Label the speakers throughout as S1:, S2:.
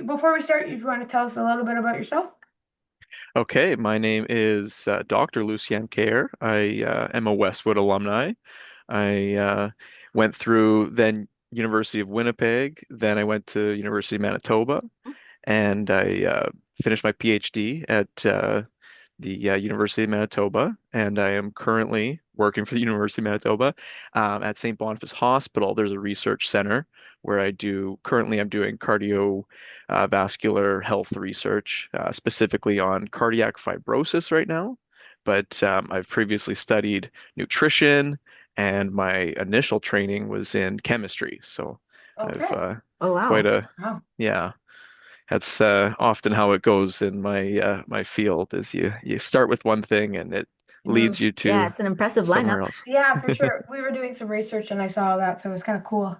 S1: before we start, if you want to tell us a little bit about yourself.
S2: Okay, my name is Dr. Lucien Cayer. I am a Westwood alumni. I went through then University of Winnipeg, then I went to University of Manitoba, and I finished my PhD at the University of Manitoba, and I am currently working for the University of Manitoba at St. Boniface Hospital. There's a research center where currently I'm doing cardiovascular health research, specifically on cardiac fibrosis right now. But I've previously studied nutrition, and my initial training was in chemistry. So I've
S1: Okay.
S3: Oh,
S2: quite
S3: wow.
S2: a, yeah. That's often how it goes in my field is you start with one thing and it leads
S1: Move.
S2: you
S3: Yeah,
S2: to
S3: it's an impressive
S2: somewhere
S3: lineup.
S2: else.
S1: Yeah, for sure. We were doing some research and I saw that, so it was kind of cool.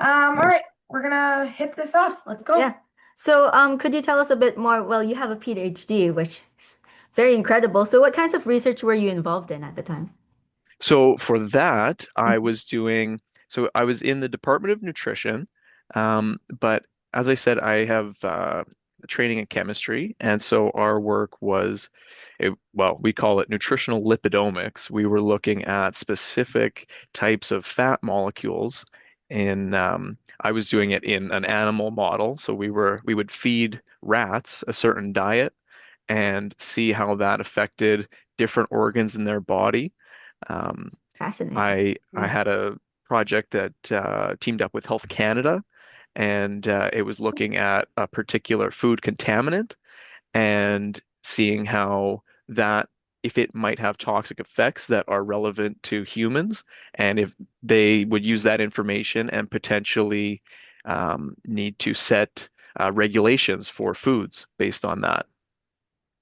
S1: All right,
S2: Nice.
S1: we're gonna hit this off. Let's go.
S3: Yeah. So, could you tell us a bit more? Well, you have a PhD, which is very incredible. So, what kinds of research were you involved in at the time?
S2: So for that, I was in the Department of Nutrition, but as I said, I have training in chemistry, and so our work was, well, we call it nutritional lipidomics. We were looking at specific types of fat molecules I was doing it in an animal model. So we would feed rats a certain diet and see how that affected different organs in their body. Um,
S3: Fascinating.
S2: I
S3: Yeah.
S2: had a project that teamed up with Health Canada, and it was looking at a particular food contaminant and seeing how that if it might have toxic effects that are relevant to humans, and if they would use that information and potentially need to set regulations for foods based on that.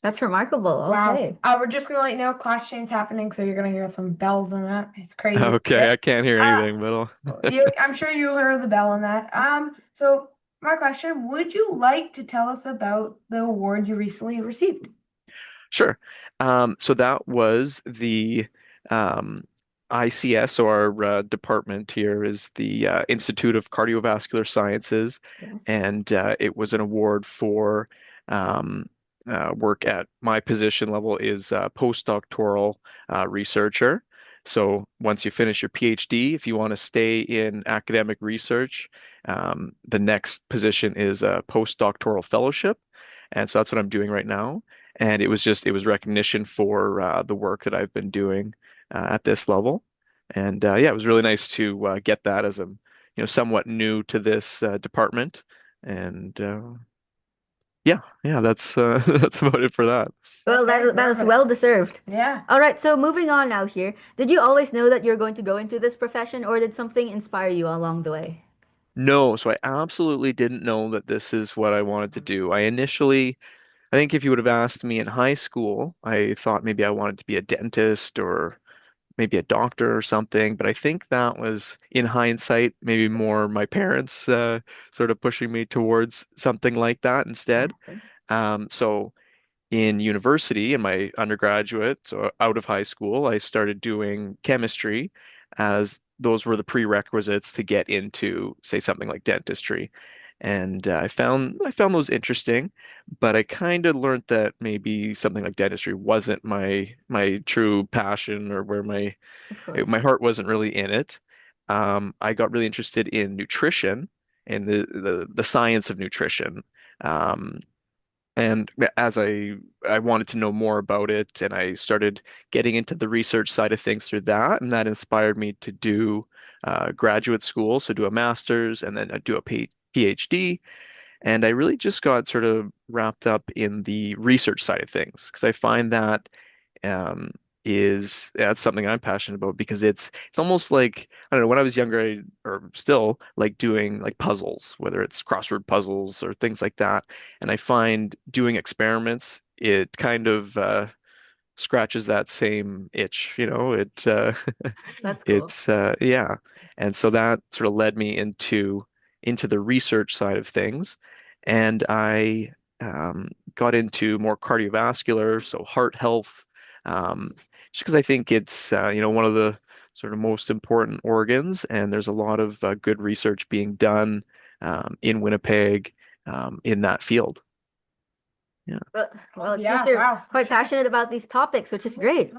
S3: That's remarkable.
S1: Wow.
S3: Okay.
S1: We're just gonna let you know class change happening, so you're gonna hear some bells and that. It's crazy.
S2: Okay, I can't hear
S1: Uh,
S2: anything, but
S1: I'm sure you heard the bell on that. So my question, would you like to tell us about the award you recently received?
S2: sure. So that was the um, ICS, or our department here is the Institute of Cardiovascular Sciences,
S3: Yes.
S2: and it was an award for um, work at my position level is postdoctoral researcher. So once you finish your PhD, if you want to stay in academic research, the next position is a postdoctoral fellowship. And so that's what I'm doing right now. And it was recognition for the work that I've been doing at this level. And yeah, it was really nice to get that as I'm, somewhat new to this department. And yeah, that's that's about it for that.
S3: Well,
S1: Okay,
S3: that was
S1: perfect.
S3: well deserved.
S1: Yeah.
S3: All right, so moving on now here. Did you always know that you're going to go into this profession, or did something inspire you along the way?
S2: No, so I absolutely didn't know that this is what I wanted to do. I think if you would have asked me in high school, I thought maybe I wanted to be a dentist or maybe a doctor or something. But I think that was, in hindsight, maybe more my parents sort of pushing me towards something like that
S3: That
S2: instead.
S3: happens.
S2: So in university, in my undergraduate, so out of high school, I started doing chemistry as those were the prerequisites to get into, say, something like dentistry. And I found those interesting, but I kind of learned that maybe something like dentistry wasn't my true passion, or where
S3: Of course.
S2: my heart wasn't really in it. I got really interested in nutrition and the science of nutrition. Um, and as I wanted to know more about it, and I started getting into the research side of things through that, and that inspired me to do graduate school, so do a master's and then do a PhD. And I really just got sort of wrapped up in the research side of things because I find that um, that's something I'm passionate about because it's almost like I don't know when I was younger or still like doing like puzzles, whether it's crossword puzzles or things like that, and I find doing experiments it kind of scratches that same itch,
S3: That's cool.
S2: it's yeah, and so that sort of led me into the research side of things, and I got into more cardiovascular, so heart health, um, just because I think it's one of the sort of most important organs, and there's a lot of good research being done in Winnipeg. in that field. Yeah.
S3: Well, it seems
S1: Yeah,
S3: you're
S1: wow.
S3: quite passionate about these topics, which is great.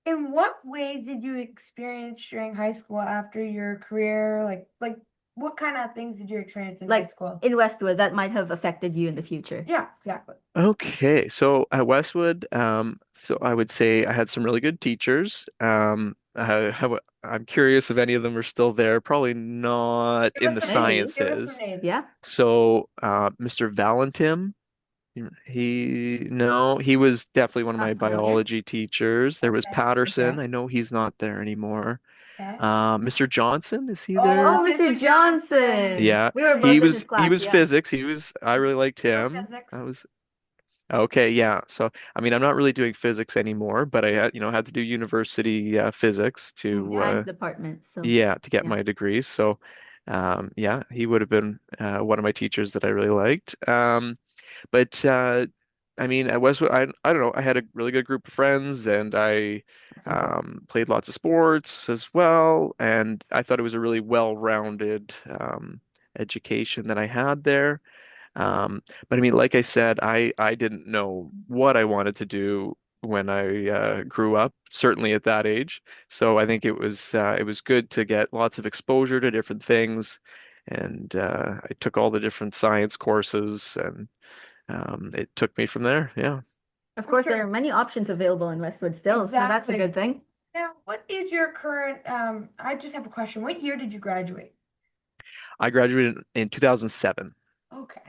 S1: In what ways did you experience during high school after your career? Like what kind of things did you experience in high
S3: Like
S1: school?
S3: in Westwood, that might have affected you in the future.
S1: Yeah, exactly.
S2: Okay, so at Westwood, so I would say I had some really good teachers. I'm curious if any of them are still there. Probably not
S1: Give
S2: in
S1: us
S2: the
S1: some names.
S3: Maybe.
S1: Give us some
S2: sciences.
S1: names.
S3: Yeah.
S2: So, Mr. Valentim, no, he was definitely one of my
S3: Not familiar.
S2: biology teachers. There was
S1: Okay.
S2: Patterson.
S3: Okay.
S2: I know he's not there anymore.
S1: Okay.
S2: Mr. Johnson, is he there?
S1: Oh,
S3: Oh, Mr.
S1: Mr. Johnson.
S3: Johnson.
S2: Yeah,
S3: We were
S2: he
S3: both in his
S2: was
S3: class, yeah.
S2: physics. I really liked
S1: No
S2: him.
S1: physics.
S2: I was okay, yeah. So, I mean, I'm not really doing physics anymore, but I had, had to do university physics
S3: Science department. So
S2: yeah, to get
S3: yeah.
S2: my degree. So, yeah, he would have been one of my teachers that I really liked. But I mean, at Westwood, I don't know. I had a really good group of friends, and I
S3: That's important.
S2: played lots of sports as well. And I thought it was a really well-rounded education that I had there. But I mean, like I said, I didn't know what I wanted to do when I grew up, certainly at that age. So I think it was good to get lots of exposure to different things, and I took all the different science courses, and it took me from there. Yeah.
S3: Of
S1: For
S3: course, there are
S1: sure.
S3: many options available in Westwood still, so that's a
S1: Exactly.
S3: good thing.
S1: Now, what is your current, I just have a question. What year did you graduate?
S2: I graduated in 2007.
S1: Okay.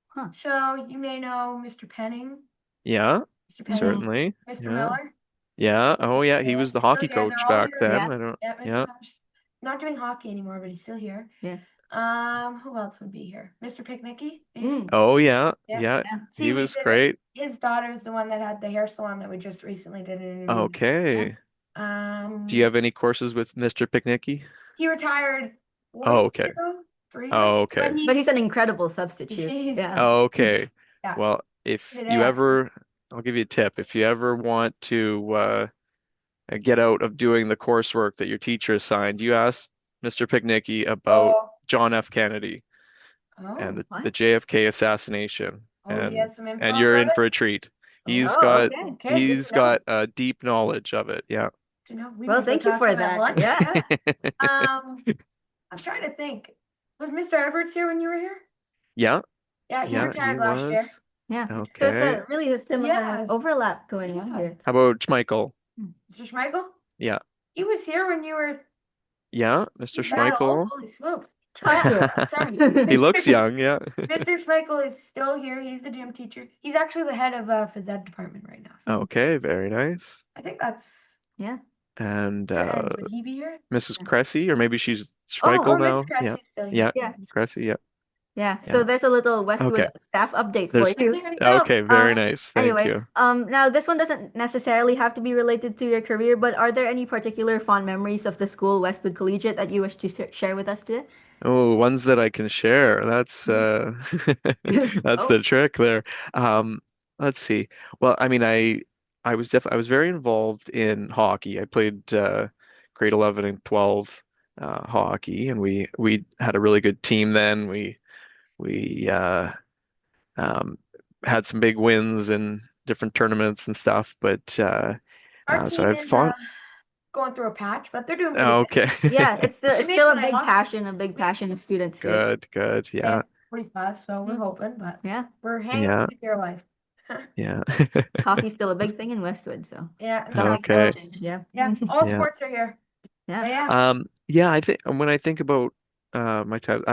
S3: Huh.
S1: So you may know Mr. Penning,
S2: Yeah,
S1: Mr. Penning,
S3: Hmm.
S2: certainly.
S1: Mr.
S2: Yeah.
S1: Miller.
S2: Yeah. Oh, yeah. He
S1: Yeah,
S2: was the
S1: he's still
S2: hockey
S1: here. They're
S2: coach
S1: all
S2: back
S1: here.
S2: then.
S3: Yeah.
S2: I don't.
S1: Yeah, Mr.
S2: Yeah.
S1: Miller's not doing hockey anymore, but he's still here.
S3: Yeah.
S1: Who else would be here? Mr. Picnicky, maybe?
S3: Mm.
S2: Oh, yeah.
S1: Yeah.
S2: Yeah.
S3: Yeah.
S2: He
S1: See, we
S2: was
S1: did it.
S2: great.
S1: His daughter's the one that had the hair salon that we just recently did an interview with.
S3: Yeah.
S2: Okay. Do you
S1: Um,
S2: have any courses with Mr. Picnicky?
S1: he retired 4 years
S2: Oh, okay.
S1: ago, 3 years,
S2: Oh,
S1: but
S2: okay.
S3: But he's an incredible substitute.
S1: he's
S3: Yeah.
S2: Oh, okay.
S1: yeah,
S2: Well, if
S1: today
S2: you
S1: actually.
S2: ever, I'll give you a tip. If you ever want to get out of doing the coursework that your teacher assigned, you ask Mr. Picnicky about
S1: Oh,
S2: John F. Kennedy and
S1: oh,
S2: the
S3: What?
S2: JFK assassination,
S1: oh, he has some
S2: and
S1: info
S2: you're
S1: about
S2: in
S1: it.
S2: for a treat. He's
S1: Oh,
S3: Oh,
S2: got
S3: okay.
S1: okay, good to know.
S2: deep knowledge of it. Yeah.
S1: Good to know. We
S3: Well,
S1: may go
S3: thank you
S1: talk to
S3: for
S1: him at
S3: that.
S1: lunch.
S3: Yeah.
S1: Yeah. Um, I'm trying to think. Was Mr. Edwards here when you were here?
S2: Yeah.
S1: Yeah, he
S2: Yeah, he
S1: retired last year.
S2: was.
S3: Yeah. So it's
S2: Okay.
S3: a really a similar
S1: Yeah,
S3: overlap going on
S1: yeah.
S3: here.
S2: How about Schmeichel?
S1: Mr. Schmeichel?
S2: Yeah.
S1: He was here when you were.
S2: Yeah, Mr.
S1: He's that old?
S2: Schmeichel.
S1: Holy smokes.
S3: Childhood.
S1: Sorry.
S2: He looks young, yeah.
S1: Mr. Schmeichel is still here. He's the gym teacher. He's actually the head of phys ed department right now. So
S2: Okay, very nice.
S1: I think that's
S3: Yeah.
S2: And
S1: year ends. Would he be here?
S2: Mrs. Cressy, or maybe she's
S3: Oh,
S2: Schmeichel
S1: Oh, Miss
S2: now. Yeah.
S1: Cressy's still here.
S2: Yeah,
S3: yeah.
S2: Miss Cressy, yeah.
S3: Yeah.
S2: Yeah.
S3: So there's a little Westwood
S2: Okay.
S3: staff update for
S2: There's
S3: you.
S1: There you go.
S2: okay, very nice. Thank
S3: Anyway,
S2: you.
S3: now this one doesn't necessarily have to be related to your career, but are there any particular fond memories of the school, Westwood Collegiate, that you wish to share with us today?
S2: Oh, ones that I can share. That's that's
S3: Oh,
S2: the trick there. Um, let's see. Well, I mean, I was very involved in hockey. I played grade 11 and 12 hockey, and we had a really good team then. We um, had some big wins in different tournaments and stuff. But
S1: Our
S2: so I
S1: team
S2: have
S1: is
S2: fun.
S1: going through a patch, but they're doing pretty good.
S2: Okay,
S3: yeah,
S1: They
S3: it's
S1: made
S3: still a big
S1: playoffs.
S3: passion, of students here.
S2: good. Yeah,
S1: And 45, so we're
S3: Yeah.
S1: hoping, but
S3: Yeah,
S1: we're hanging
S2: yeah,
S1: in there life.
S2: yeah.
S3: hockey's still a big thing in Westwood, so
S1: Yeah,
S3: some
S1: so
S3: things never
S2: Okay.
S3: change. Yeah.
S1: yeah, all
S2: Yeah.
S1: sports are here.
S3: Yeah.
S1: But yeah,
S2: Yeah, I think when I think about my time,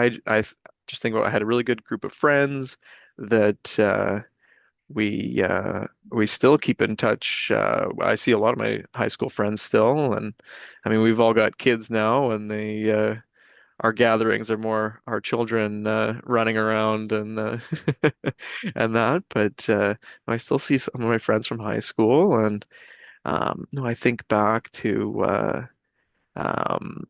S2: just think about I had a really good group of friends that we still keep in touch. I see a lot of my high school friends still, and I mean we've all got kids now, and they our gatherings are more our children running around and and that. But I still see some of my friends from high school, and no, I think back to um,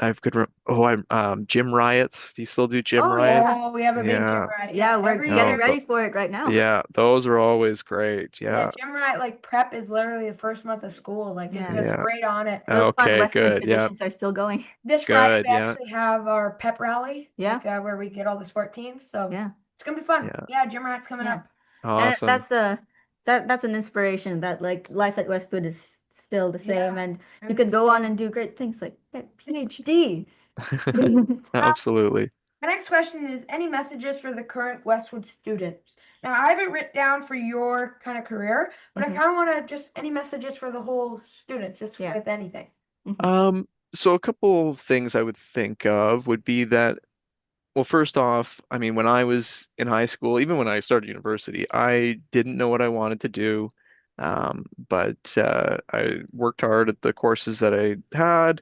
S2: I've good. Oh, I'm gym riots. Do you still do gym
S3: Oh yeah.
S2: riots?
S1: Oh, we have a big gym
S2: Yeah.
S1: rat.
S3: Yeah,
S1: Yeah,
S3: we're
S1: every
S3: getting
S2: Oh,
S1: year.
S2: th
S3: ready for it right now.
S2: yeah. Those are always great.
S1: Yeah,
S2: Yeah.
S1: gym rat like prep is literally the first month of school. Like it's
S3: Yeah.
S1: just
S2: Yeah.
S1: right on it.
S3: Those fun
S2: Okay.
S3: Westwood
S2: Good. Yeah.
S3: traditions are still going.
S1: This Friday
S2: Good.
S1: we
S2: Yeah.
S1: actually have our pep rally,
S3: Yeah.
S1: like where we get all the sport teams. So
S3: Yeah.
S1: it's gonna be fun.
S2: Yeah.
S1: Yeah, gym rat's coming
S3: Yeah.
S1: up.
S3: And
S2: Awesome.
S3: that's an inspiration that like life at Westwood is still the same
S1: Yeah,
S3: and you could
S1: everything's
S3: go on
S1: same.
S3: and do great things like get PhDs.
S2: Absolutely.
S1: My next question is any messages for the current Westwood students? Now, I have it written down for your kind of career, but I
S3: Mhm.
S1: kind of want to just any messages for the whole students, just
S3: Yeah.
S1: with anything.
S3: Mhm.
S2: So a couple things I would think of would be that, well, first off, I mean, when I was in high school, even when I started university, I didn't know what I wanted to do. But I worked hard at the courses that I had.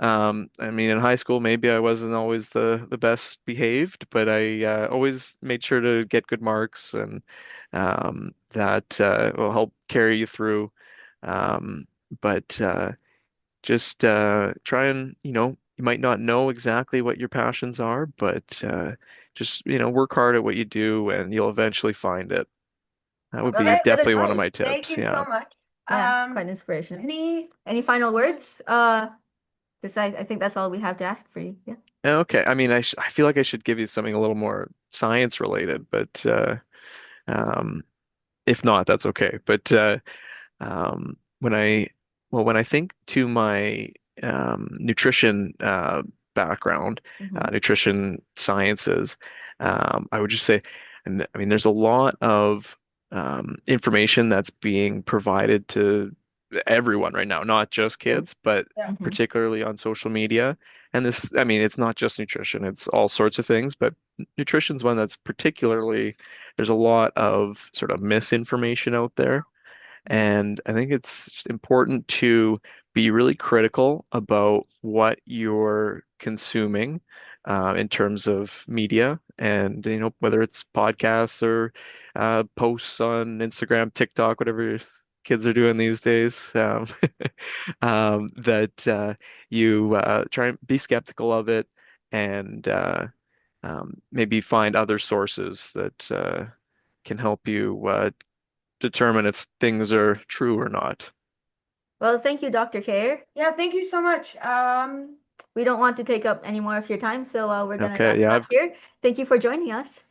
S2: I mean, in high school, maybe I wasn't always the best behaved, but I always made sure to get good marks, and that will help carry you through. But just try and, you might not know exactly what your passions are, but just, work hard at what you do, and you'll eventually find it. That would
S3: Well,
S2: be
S1: Okay,
S3: that's good
S2: definitely one of
S3: advice.
S2: my
S1: thank
S2: tips.
S1: you so
S2: Yeah.
S1: much.
S3: Yeah, quite inspirational.
S1: Any
S3: Any final words? Because I think that's all we have to ask for you. Yeah.
S2: Okay. I mean, I feel like I should give you something a little more science related, but um, if not, that's okay. But when I think to my nutrition background,
S3: Mm-hmm.
S2: nutrition sciences, I would just say, and I mean, there's a lot of information that's being provided to everyone right now, not just kids, but
S1: yeah.
S3: Mm-hmm.
S2: particularly on social media. And this, I mean, it's not just nutrition, it's all sorts of things, but nutrition's one that's particularly, there's a lot of sort of misinformation out there. And I think it's just important to be really critical about what you're consuming in terms of media, and whether it's podcasts or posts on Instagram, TikTok, whatever kids are doing these days. That you try and be skeptical of it, and maybe find other sources that can help you determine if things are true or not.
S3: Well, thank you, Dr. Cayer.
S1: Yeah, thank you so much.
S3: We don't want to take up any more of your time, so we're gonna wrap
S2: Okay,
S3: it
S2: yeah,
S3: up here. Thank you for joining us.